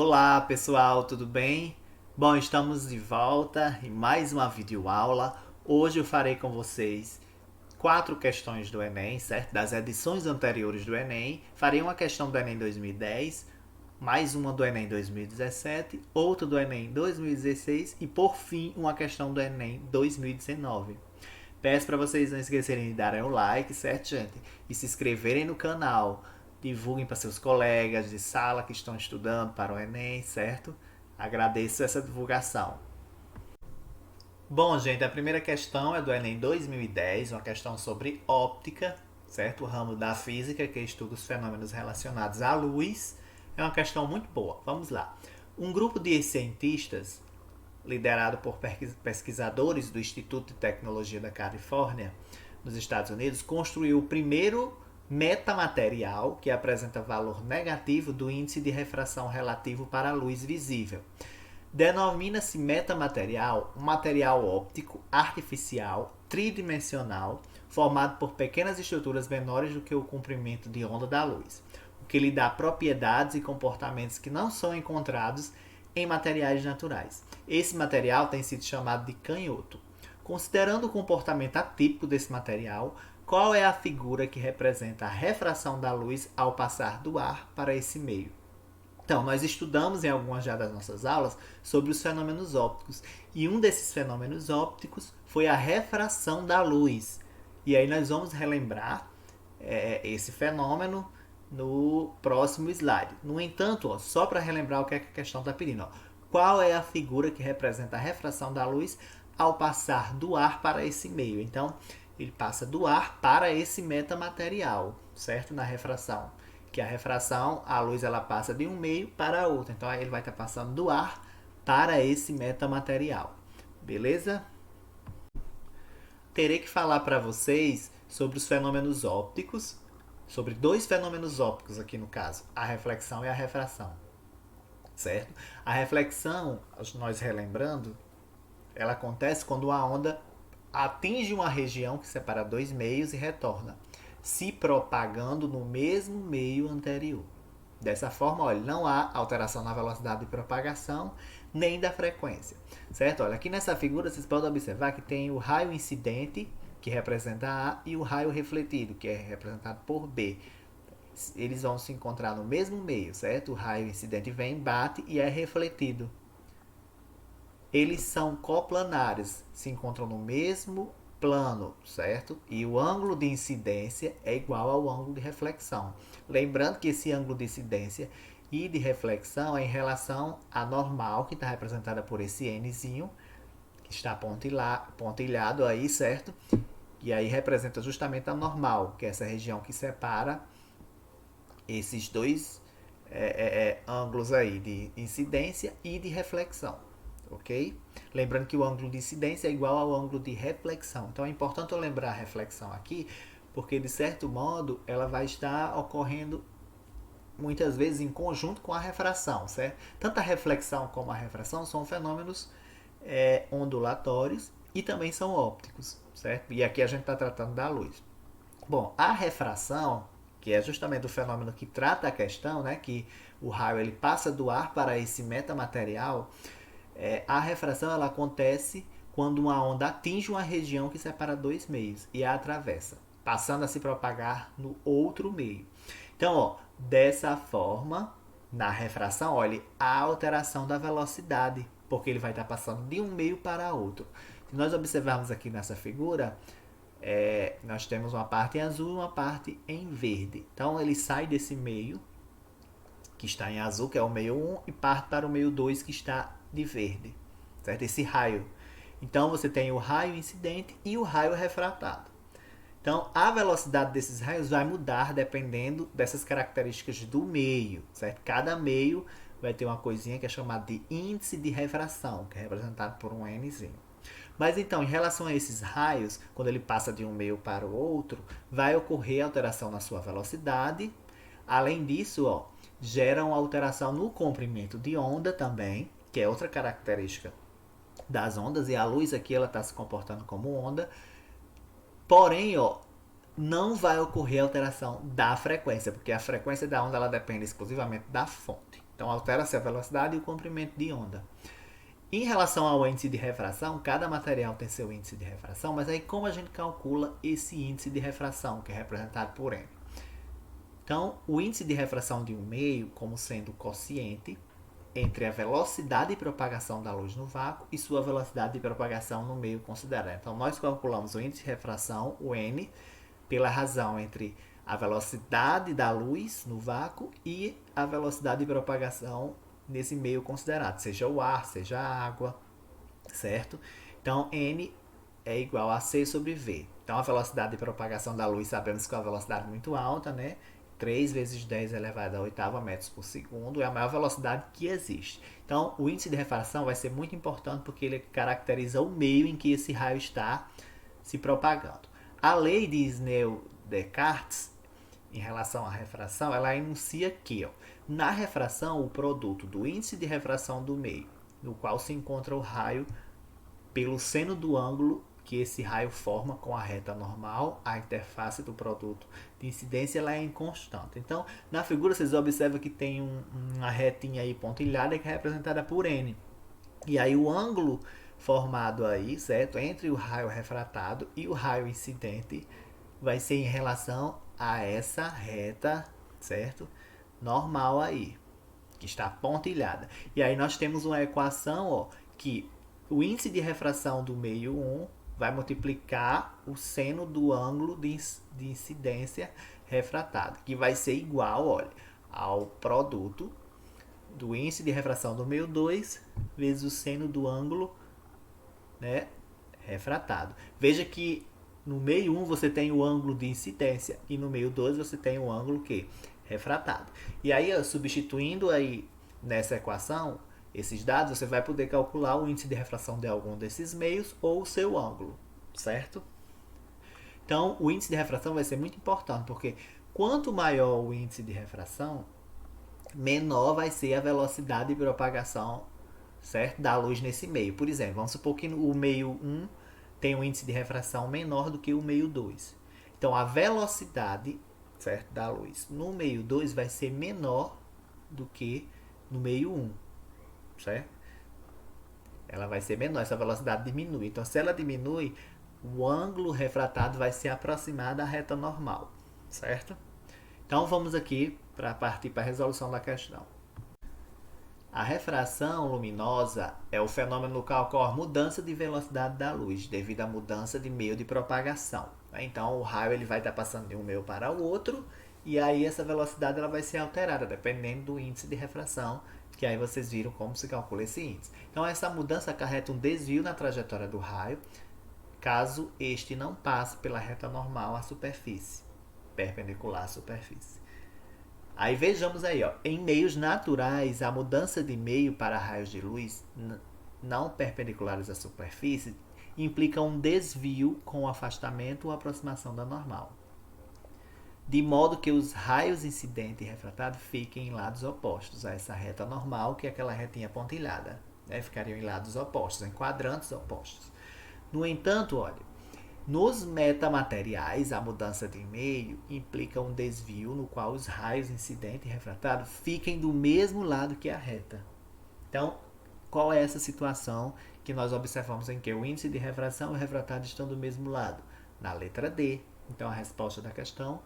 Olá pessoal, tudo bem? Bom, estamos de volta em mais uma videoaula. Hoje eu farei com vocês 4 questões do Enem, certo? Das edições anteriores do Enem. Farei uma questão do Enem 2010, mais uma do Enem 2017, outra do Enem 2016 e por fim uma questão do Enem 2019. Peço para vocês não esquecerem de darem o like, certo, gente? E se inscreverem no canal. Divulguem para seus colegas de sala que estão estudando para o Enem, certo? Agradeço essa divulgação. Bom, gente, a primeira questão é do Enem 2010, uma questão sobre óptica, certo? O ramo da física que estuda os fenômenos relacionados à luz. É uma questão muito boa. Vamos lá. Um grupo de cientistas, liderado por pesquisadores do Instituto de Tecnologia da Califórnia, nos Estados Unidos, construiu o primeiro metamaterial que apresenta valor negativo do índice de refração relativo para a luz visível. Denomina-se metamaterial um material óptico artificial tridimensional formado por pequenas estruturas menores do que o comprimento de onda da luz, o que lhe dá propriedades e comportamentos que não são encontrados em materiais naturais. Esse material tem sido chamado de canhoto. Considerando o comportamento atípico desse material, qual é a figura que representa a refração da luz ao passar do ar para esse meio? Então, nós estudamos em algumas já das nossas aulas sobre os fenômenos ópticos. E um desses fenômenos ópticos foi a refração da luz. E aí nós vamos relembrar esse fenômeno no próximo slide. No entanto, só para relembrar o que a questão está pedindo. Qual é a figura que representa a refração da luz ao passar do ar para esse meio? Então, ele passa do ar para esse metamaterial, certo? Na refração. Que a refração, a luz ela passa de um meio para outro. Então, aí ele vai estar passando do ar para esse metamaterial. Beleza? Terei que falar para vocês sobre os fenômenos ópticos, sobre 2 fenômenos ópticos aqui no caso, a reflexão e a refração. Certo? A reflexão, nós relembrando, ela acontece quando a onda atinge uma região que separa 2 meios e retorna, se propagando no mesmo meio anterior. Dessa forma, olha, não há alteração na velocidade de propagação nem da frequência, certo? Olha, aqui nessa figura vocês podem observar que tem o raio incidente, que representa A, e o raio refletido, que é representado por B. Eles vão se encontrar no mesmo meio, certo? O raio incidente vem, bate e é refletido. Eles são coplanários, se encontram no mesmo plano, certo? E o ângulo de incidência é igual ao ângulo de reflexão. Lembrando que esse ângulo de incidência e de reflexão é em relação à normal, que está representada por esse Nzinho, que está pontilhado aí, certo? E aí representa justamente a normal, que é essa região que separa esses 2 ângulos aí de incidência e de reflexão. Ok? Lembrando que o ângulo de incidência é igual ao ângulo de reflexão. Então é importante eu lembrar a reflexão aqui, porque de certo modo ela vai estar ocorrendo muitas vezes em conjunto com a refração, certo? Tanto a reflexão como a refração são fenômenos ondulatórios e também são ópticos, certo? E aqui a gente está tratando da luz. Bom, a refração, que é justamente o fenômeno que trata a questão, né, que o raio ele passa do ar para esse metamaterial. A refração ela acontece quando uma onda atinge uma região que separa 2 meios e a atravessa, passando a se propagar no outro meio. Então, ó, dessa forma, na refração, olha, há alteração da velocidade, porque ele vai estar passando de um meio para outro. Se nós observarmos aqui nessa figura, nós temos uma parte em azul e uma parte em verde. Então, ele sai desse meio, que está em azul, que é o meio 1, e parte para o meio 2, que está de verde, certo? Esse raio. Então você tem o raio incidente e o raio refratado. Então a velocidade desses raios vai mudar dependendo dessas características do meio, certo? Cada meio vai ter uma coisinha que é chamada de índice de refração, que é representado por um Nzinho. Mas então, em relação a esses raios, quando ele passa de um meio para o outro, vai ocorrer alteração na sua velocidade. Além disso, ó, gera uma alteração no comprimento de onda também, que é outra característica das ondas, e a luz aqui ela está se comportando como onda. Porém, ó, não vai ocorrer alteração da frequência, porque a frequência da onda ela depende exclusivamente da fonte. Então altera-se a velocidade e o comprimento de onda. Em relação ao índice de refração, cada material tem seu índice de refração, mas aí como a gente calcula esse índice de refração, que é representado por M? Então, o índice de refração de um meio como sendo o quociente entre a velocidade de propagação da luz no vácuo e sua velocidade de propagação no meio considerado. Então, nós calculamos o índice de refração, o N, pela razão entre a velocidade da luz no vácuo e a velocidade de propagação nesse meio considerado, seja o ar, seja a água, certo? Então, N é igual a C sobre V. Então, a velocidade de propagação da luz, sabemos que é uma velocidade muito alta, né? 3 vezes 10 elevado a oitava metros por segundo é a maior velocidade que existe. Então, o índice de refração vai ser muito importante porque ele caracteriza o meio em que esse raio está se propagando. A lei de Snell-Descartes, em relação à refração, ela enuncia que, na refração, o produto do índice de refração do meio, no qual se encontra o raio, pelo seno do ângulo que esse raio forma com a reta normal, a interface do produto de incidência ela é inconstante. Então, na figura vocês observam que tem uma retinha aí pontilhada que é representada por N. E aí o ângulo formado aí, certo, entre o raio refratado e o raio incidente vai ser em relação a essa reta, certo, normal aí, que está pontilhada. E aí nós temos uma equação, ó, que o índice de refração do meio 1 vai multiplicar o seno do ângulo de incidência refratado, que vai ser igual, olha, ao produto do índice de refração do meio 2 vezes o seno do ângulo, né, refratado. Veja que no meio 1 você tem o ângulo de incidência e no meio 2 você tem o ângulo que refratado. E aí, substituindo aí nessa equação esses dados, você vai poder calcular o índice de refração de algum desses meios ou o seu ângulo, certo? Então, o índice de refração vai ser muito importante, porque quanto maior o índice de refração, menor vai ser a velocidade de propagação, certo, da luz nesse meio. Por exemplo, vamos supor que o meio 1 tem um índice de refração menor do que o meio 2. Então, a velocidade, certo, da luz no meio 2 vai ser menor do que no meio 1, certo? Ela vai ser menor, essa velocidade diminui. Então, se ela diminui, o ângulo refratado vai se aproximar da reta normal, certo? Então, vamos aqui para partir para a resolução da questão. A refração luminosa é o fenômeno no qual ocorre mudança de velocidade da luz devido à mudança de meio de propagação. Então, o raio ele vai estar passando de um meio para o outro e aí essa velocidade ela vai ser alterada dependendo do índice de refração, que aí vocês viram como se calcula esse índice. Então, essa mudança acarreta um desvio na trajetória do raio, caso este não passe pela reta normal à superfície, perpendicular à superfície. Aí vejamos aí, ó, em meios naturais, a mudança de meio para raios de luz não perpendiculares à superfície implica um desvio com afastamento ou aproximação da normal, de modo que os raios incidente e refratado fiquem em lados opostos a essa reta normal, que é aquela retinha pontilhada, né? Ficariam em lados opostos, em quadrantes opostos. No entanto, olha, nos metamateriais, a mudança de meio implica um desvio no qual os raios incidente e refratado fiquem do mesmo lado que a reta. Então, qual é essa situação que nós observamos em que o índice de refração e o refratado estão do mesmo lado? Na letra D. Então, a resposta da questão,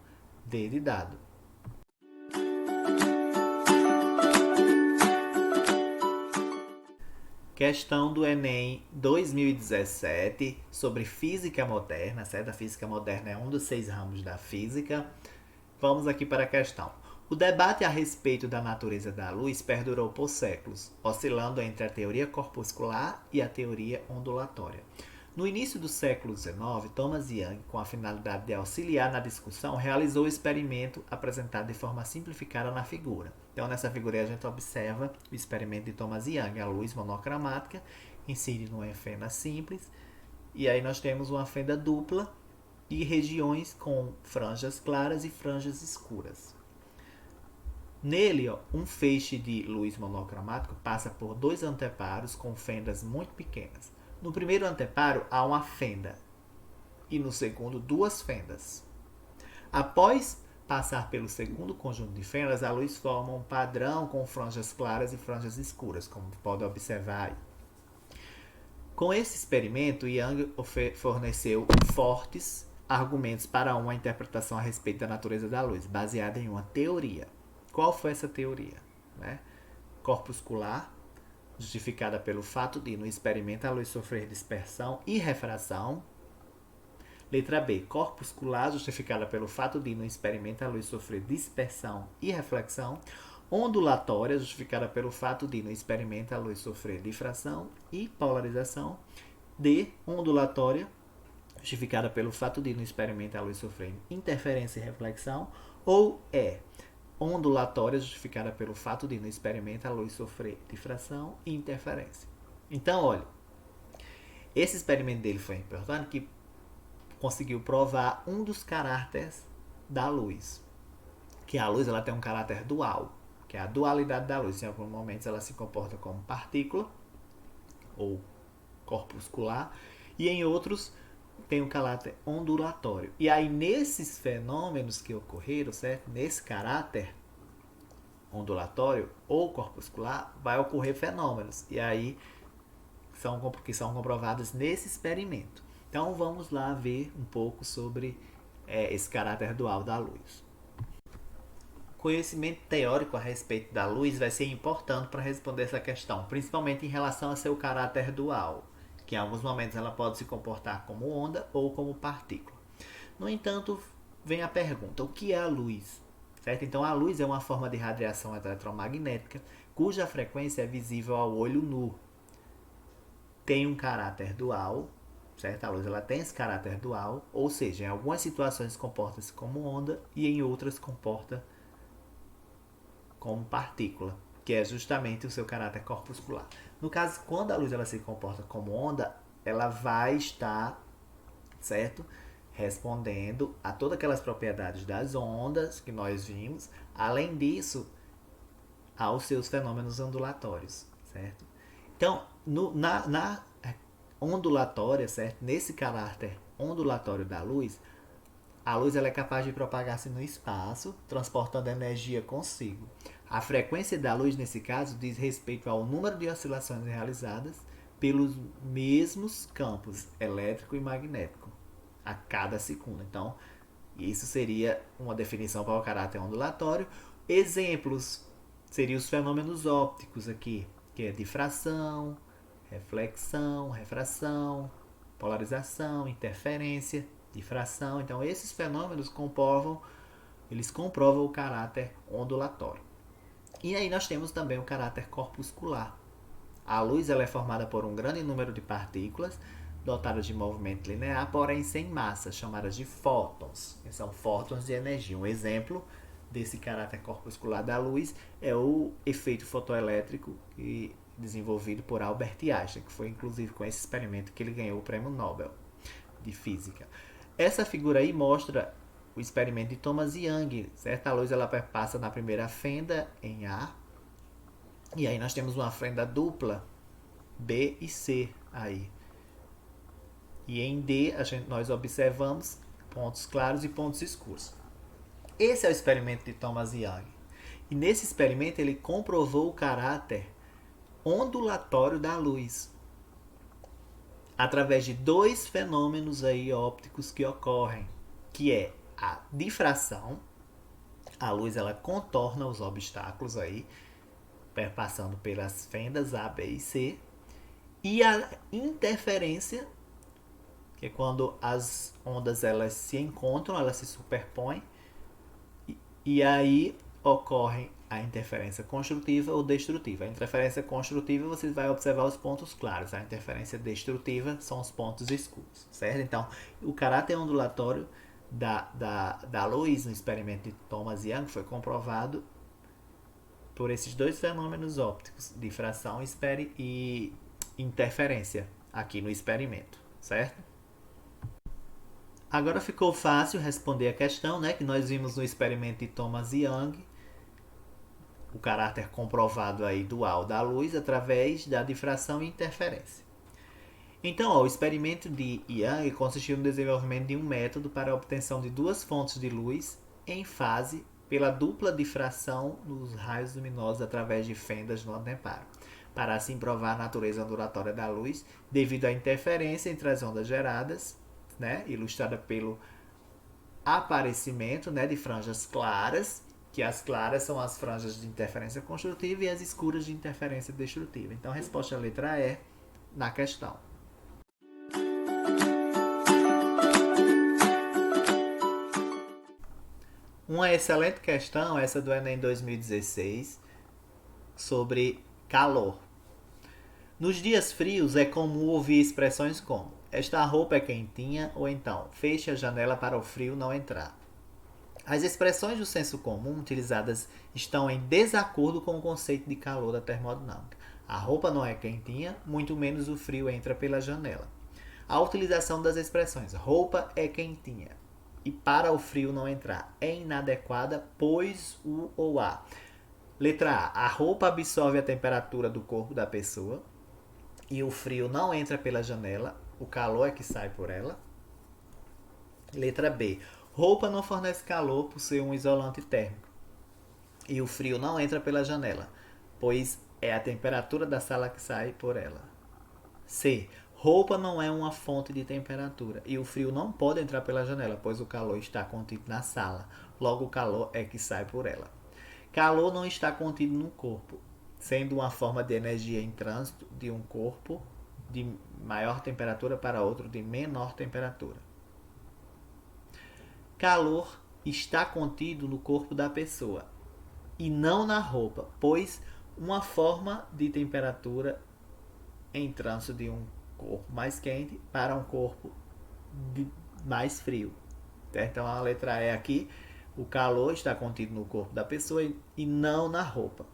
D de dado. Questão do Enem 2017 sobre física moderna, certo? A física moderna é um dos 6 ramos da física. Vamos aqui para a questão. O debate a respeito da natureza da luz perdurou por séculos, oscilando entre a teoria corpuscular e a teoria ondulatória. No início do século XIX, Thomas Young, com a finalidade de auxiliar na discussão, realizou o experimento apresentado de forma simplificada na figura. Então, nessa figura a gente observa o experimento de Thomas Young. A luz monocromática incide numa fenda simples, e aí nós temos uma fenda dupla e regiões com franjas claras e franjas escuras. Nele, ó, um feixe de luz monocromático passa por 2 anteparos com fendas muito pequenas. No primeiro anteparo há uma fenda e no segundo 2 fendas. Após passar pelo segundo conjunto de fendas, a luz forma um padrão com franjas claras e franjas escuras, como pode observar aí. Com esse experimento, Young forneceu fortes argumentos para uma interpretação a respeito da natureza da luz, baseada em uma teoria. Qual foi essa teoria? Corpuscular, justificada pelo fato de, no experimento, a luz sofrer dispersão e refração. Letra B, corpuscular, justificada pelo fato de, no experimento, a luz sofrer dispersão e reflexão. Ondulatória, justificada pelo fato de, no experimento, a luz sofrer difração e polarização. D, ondulatória, justificada pelo fato de, no experimento, a luz sofrer interferência e reflexão. Ou E, ondulatória, justificada pelo fato de, no experimento, a luz sofrer difração e interferência. Então, olha, esse experimento dele foi importante que conseguiu provar um dos caracteres da luz. Que a luz ela tem um caráter dual, que é a dualidade da luz. Em alguns momentos ela se comporta como partícula ou corpuscular e em outros tem um caráter ondulatório. E aí nesses fenômenos que ocorreram, certo? Nesse caráter ondulatório ou corpuscular vai ocorrer fenômenos. E aí que são comprovados nesse experimento. Então vamos lá ver um pouco sobre esse caráter dual da luz. O conhecimento teórico a respeito da luz vai ser importante para responder essa questão, principalmente em relação a seu caráter dual, que em alguns momentos ela pode se comportar como onda ou como partícula. No entanto, vem a pergunta, o que é a luz? Certo? Então a luz é uma forma de radiação eletromagnética cuja frequência é visível ao olho nu. Tem um caráter dual, certo? A luz ela tem esse caráter dual, ou seja, em algumas situações comporta-se como onda e em outras comporta como partícula, que é justamente o seu caráter corpuscular. No caso, quando a luz ela se comporta como onda, ela vai estar, certo? Respondendo a todas aquelas propriedades das ondas que nós vimos, além disso, aos seus fenômenos ondulatórios, certo? Então, na ondulatória, certo? Nesse caráter ondulatório da luz, a luz ela é capaz de propagar-se no espaço, transportando energia consigo. A frequência da luz, nesse caso, diz respeito ao número de oscilações realizadas pelos mesmos campos elétrico e magnético a cada segundo. Então, isso seria uma definição para o caráter ondulatório. Exemplos seriam os fenômenos ópticos aqui, que é difração, reflexão, refração, polarização, interferência, difração. Então, esses fenômenos comprovam o caráter ondulatório. E aí nós temos também o caráter corpuscular. A luz ela é formada por um grande número de partículas dotadas de movimento linear, porém sem massa, chamadas de fótons. São fótons de energia. Um exemplo desse caráter corpuscular da luz é o efeito fotoelétrico desenvolvido por Albert Einstein, que foi inclusive com esse experimento que ele ganhou o prêmio Nobel de Física. Essa figura aí mostra o experimento de Thomas Young, certo? A luz ela passa na primeira fenda em A, e aí nós temos uma fenda dupla B e C aí. E em D nós observamos pontos claros e pontos escuros. Esse é o experimento de Thomas Young. E nesse experimento ele comprovou o caráter ondulatório da luz através de dois fenômenos aí ópticos que ocorrem, que é a difração. A luz ela contorna os obstáculos aí, perpassando pelas fendas A, B e C, e a interferência, que é quando as ondas elas se encontram, elas se superpõem, e aí ocorre a interferência construtiva ou destrutiva. A interferência construtiva você vai observar os pontos claros, a interferência destrutiva são os pontos escuros, certo? Então, o caráter ondulatório da luz no experimento de Thomas Young foi comprovado por esses dois fenômenos ópticos, difração e interferência, aqui no experimento, certo? Agora ficou fácil responder a questão, né, que nós vimos no experimento de Thomas Young, o caráter comprovado aí dual da luz através da difração e interferência. Então, o experimento de Young consistiu no desenvolvimento de um método para a obtenção de duas fontes de luz em fase pela dupla difração nos raios luminosos através de fendas no anteparo, para assim provar a natureza ondulatória da luz devido à interferência entre as ondas geradas, né, ilustrada pelo aparecimento, né, de franjas claras, que as claras são as franjas de interferência construtiva e as escuras de interferência destrutiva. Então a resposta à letra E na questão. Uma excelente questão, essa do Enem 2016, sobre calor. Nos dias frios é comum ouvir expressões como: esta roupa é quentinha, ou então feche a janela para o frio não entrar. As expressões do senso comum utilizadas estão em desacordo com o conceito de calor da termodinâmica. A roupa não é quentinha, muito menos o frio entra pela janela. A utilização das expressões roupa é quentinha e para o frio não entrar é inadequada, pois o ou a. Letra A. A roupa absorve a temperatura do corpo da pessoa e o frio não entra pela janela, o calor é que sai por ela. Letra B. Roupa não fornece calor por ser um isolante térmico e o frio não entra pela janela, pois é a temperatura da sala que sai por ela. C. Roupa não é uma fonte de temperatura e o frio não pode entrar pela janela, pois o calor está contido na sala, logo o calor é que sai por ela. Calor não está contido no corpo, sendo uma forma de energia em trânsito de um corpo de maior temperatura para outro de menor temperatura. Calor está contido no corpo da pessoa e não na roupa, pois uma forma de temperatura em trânsito de um corpo mais quente para um corpo mais frio. Então a letra E aqui, o calor está contido no corpo da pessoa e não na roupa,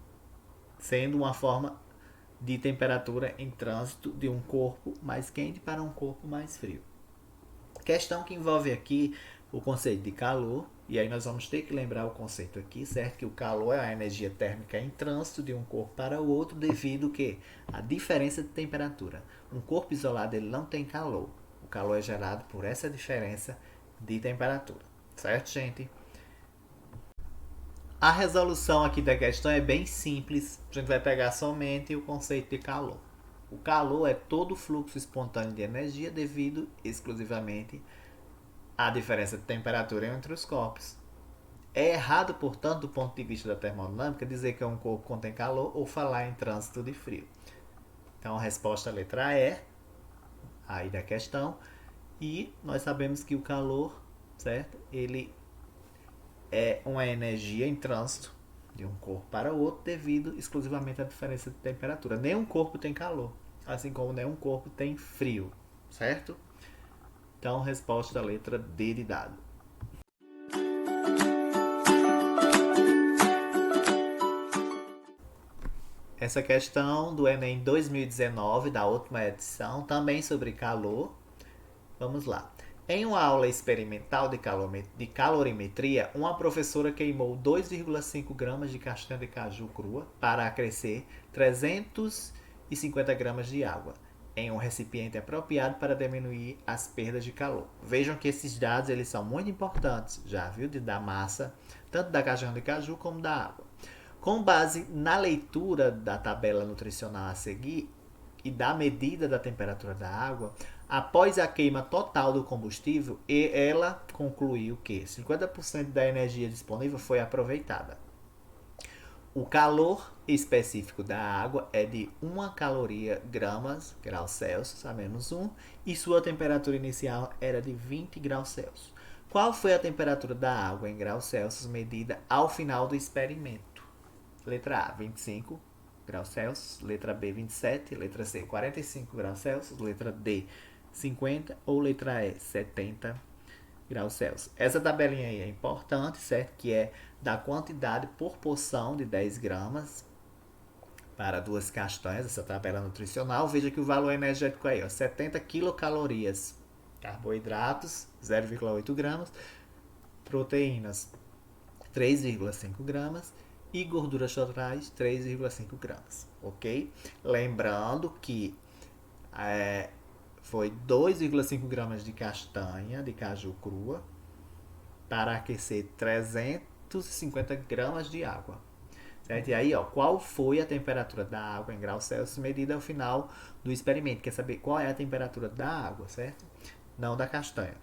sendo uma forma de temperatura em trânsito de um corpo mais quente para um corpo mais frio. Questão que envolve aqui o conceito de calor, e aí nós vamos ter que lembrar o conceito aqui, certo? Que o calor é a energia térmica em trânsito de um corpo para o outro devido que a diferença de temperatura. Um corpo isolado ele não tem calor. O calor é gerado por essa diferença de temperatura, certo, gente? A resolução aqui da questão é bem simples. A gente vai pegar somente o conceito de calor. O calor é todo o fluxo espontâneo de energia devido exclusivamente à diferença de temperatura entre os corpos. É errado, portanto, do ponto de vista da termodinâmica, dizer que um corpo contém calor ou falar em trânsito de frio. Então a resposta à letra E, aí da questão. E nós sabemos que o calor, certo? Ele é uma energia em trânsito de um corpo para o outro devido exclusivamente à diferença de temperatura. Nenhum corpo tem calor, assim como nenhum corpo tem frio, certo? Então, resposta da letra D de dado. Essa questão do Enem 2019, da última edição, também sobre calor. Vamos lá. Em uma aula experimental de calorimetria, uma professora queimou 2,5 gramas de castanha de caju crua para acrescer 350 gramas de água em um recipiente apropriado para diminuir as perdas de calor. Vejam que esses dados eles são muito importantes, já viu, da massa, tanto da castanha de caju como da água. Com base na leitura da tabela nutricional a seguir e da medida da temperatura da água, após a queima total do combustível, ela concluiu que 50% da energia disponível foi aproveitada. O calor específico da água é de 1 caloria graus Celsius, a menos 1, e sua temperatura inicial era de 20 graus Celsius. Qual foi a temperatura da água em graus Celsius medida ao final do experimento? Letra A, 25 graus Celsius, letra B, 27, letra C, 45 graus Celsius, letra D, 50 ou letra E, 70 graus Celsius. Essa tabelinha aí é importante, certo? Que é da quantidade por porção de 10 gramas para 2 castanhas, essa tabela nutricional. Veja que o valor energético aí, ó, 70 quilocalorias. Carboidratos, 0,8 gramas. Proteínas, 3,5 gramas. E gorduras totais, 3,5 gramas, ok? Lembrando que foi 2,5 gramas de castanha de caju crua para aquecer 350 gramas de água. Certo? E aí, ó, qual foi a temperatura da água em graus Celsius medida ao final do experimento? Quer saber qual é a temperatura da água, certo? Não da castanha.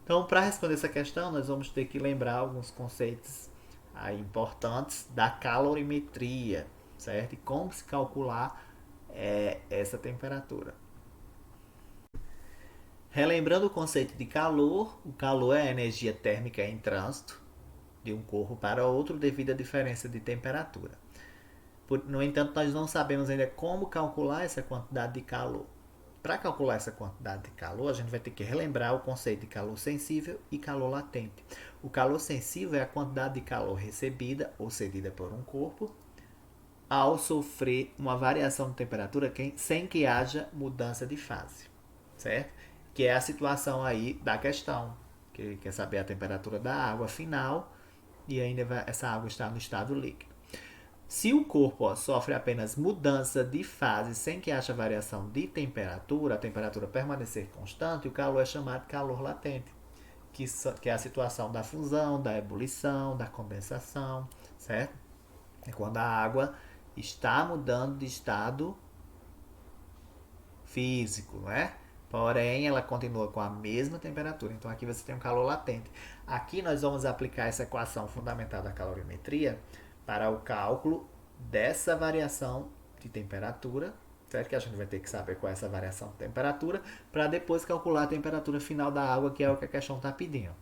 Então, para responder essa questão, nós vamos ter que lembrar alguns conceitos aí importantes da calorimetria, certo? E como se calcular essa temperatura. Relembrando o conceito de calor, o calor é a energia térmica em trânsito de um corpo para outro devido à diferença de temperatura. No entanto, nós não sabemos ainda como calcular essa quantidade de calor. Para calcular essa quantidade de calor, a gente vai ter que relembrar o conceito de calor sensível e calor latente. O calor sensível é a quantidade de calor recebida ou cedida por um corpo ao sofrer uma variação de temperatura sem que haja mudança de fase, certo? Que é a situação aí da questão, que ele quer saber a temperatura da água final e ainda essa água está no estado líquido. Se o corpo sofre apenas mudança de fase sem que haja variação de temperatura, a temperatura permanecer constante, o calor é chamado de calor latente, que é a situação da fusão, da ebulição, da condensação, certo? É quando a água está mudando de estado físico, não é? Porém, ela continua com a mesma temperatura. Então, aqui você tem um calor latente. Aqui nós vamos aplicar essa equação fundamental da calorimetria para o cálculo dessa variação de temperatura, certo? Que a gente vai ter que saber qual é essa variação de temperatura para depois calcular a temperatura final da água, que é o que a questão está pedindo.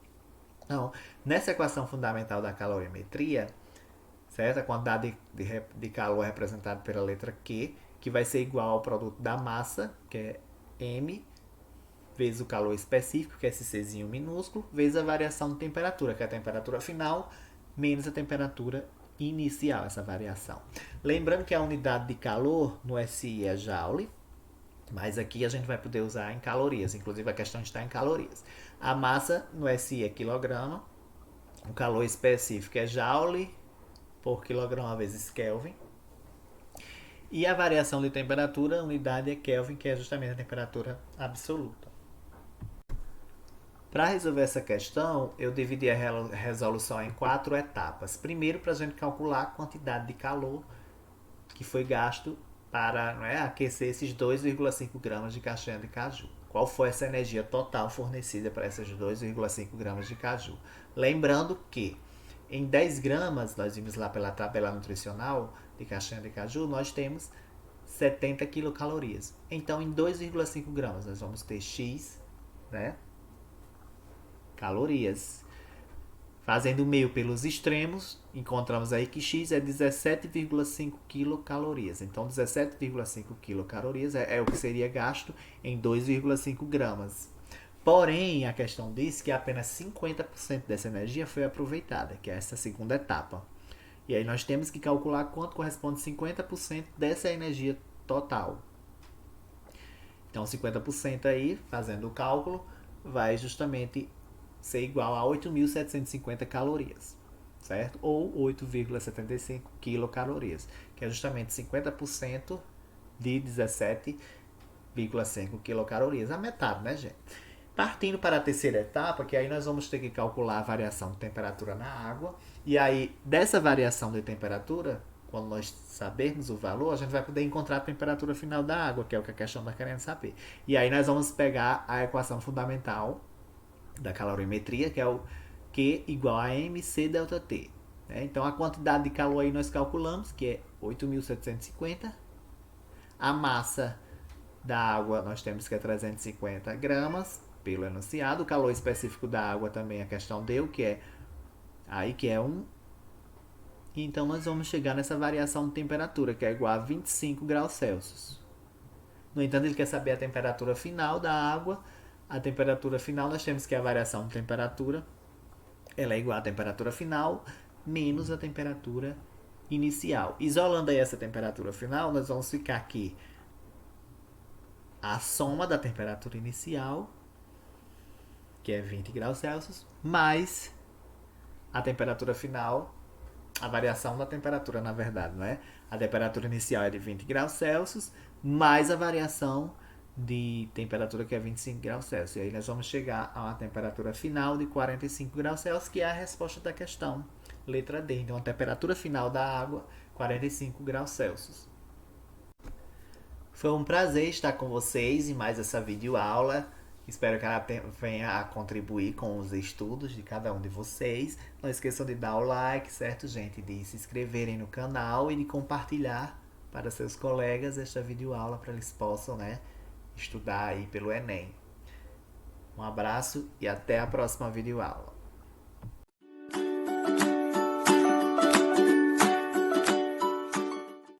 Então, nessa equação fundamental da calorimetria, certo? A quantidade de calor é representada pela letra Q, que vai ser igual ao produto da massa, que é M, vezes o calor específico, que é esse Czinho minúsculo, vezes a variação de temperatura, que é a temperatura final, menos a temperatura inicial, essa variação. Lembrando que a unidade de calor no SI é joule, mas aqui a gente vai poder usar em calorias, inclusive a questão está em calorias. A massa no SI é quilograma, o calor específico é joule por quilograma vezes Kelvin, e a variação de temperatura, a unidade é Kelvin, que é justamente a temperatura absoluta. Para resolver essa questão, eu dividi a resolução em 4 etapas. Primeiro, para a gente calcular a quantidade de calor que foi gasto para aquecer esses 2,5 gramas de castanha de caju. Qual foi essa energia total fornecida para essas 2,5 gramas de caju? Lembrando que em 10 gramas, nós vimos lá pela tabela nutricional de castanha de caju, nós temos 70 quilocalorias. Então, em 2,5 gramas, nós vamos ter X, né? Calorias. Fazendo o meio pelos extremos, encontramos aí que X é 17,5 quilocalorias. Então, 17,5 quilocalorias é o que seria gasto em 2,5 gramas. Porém, a questão diz que apenas 50% dessa energia foi aproveitada, que é essa segunda etapa. E aí nós temos que calcular quanto corresponde 50% dessa energia total. Então, 50% aí, fazendo o cálculo, vai justamente ser igual a 8.750 calorias, certo? Ou 8,75 quilocalorias, que é justamente 50% de 17,5 quilocalorias, a metade, né, gente? Partindo para a terceira etapa, que aí nós vamos ter que calcular a variação de temperatura na água, e aí dessa variação de temperatura, quando nós sabermos o valor, a gente vai poder encontrar a temperatura final da água, que é o que a questão está querendo saber. E aí nós vamos pegar a equação fundamental da calorimetria, que é o Q igual a mc delta T. Então a quantidade de calor aí nós calculamos, que é 8.750. A massa da água nós temos que é 350 gramas pelo enunciado. O calor específico da água também a questão deu, que é 1. Então nós vamos chegar nessa variação de temperatura, que é igual a 25 graus Celsius. No entanto, ele quer saber a temperatura final da água. A temperatura final, nós temos que a variação de temperatura ela é igual à temperatura final menos a temperatura inicial. Isolando aí essa temperatura final, nós vamos ficar aqui a soma da temperatura inicial, que é 20 graus Celsius, mais a temperatura final, a variação da temperatura, na verdade, não é? A temperatura inicial é de 20 graus Celsius, mais a variação de temperatura, que é 25 graus Celsius. E aí nós vamos chegar a uma temperatura final de 45 graus Celsius, que é a resposta da questão. Letra D. Então, a temperatura final da água, 45 graus Celsius. Foi um prazer estar com vocês em mais essa videoaula. Espero que ela venha a contribuir com os estudos de cada um de vocês. Não esqueçam de dar o like, certo, gente? De se inscreverem no canal e de compartilhar para seus colegas esta videoaula para eles possam, né, estudar aí pelo Enem. Um abraço e até a próxima videoaula.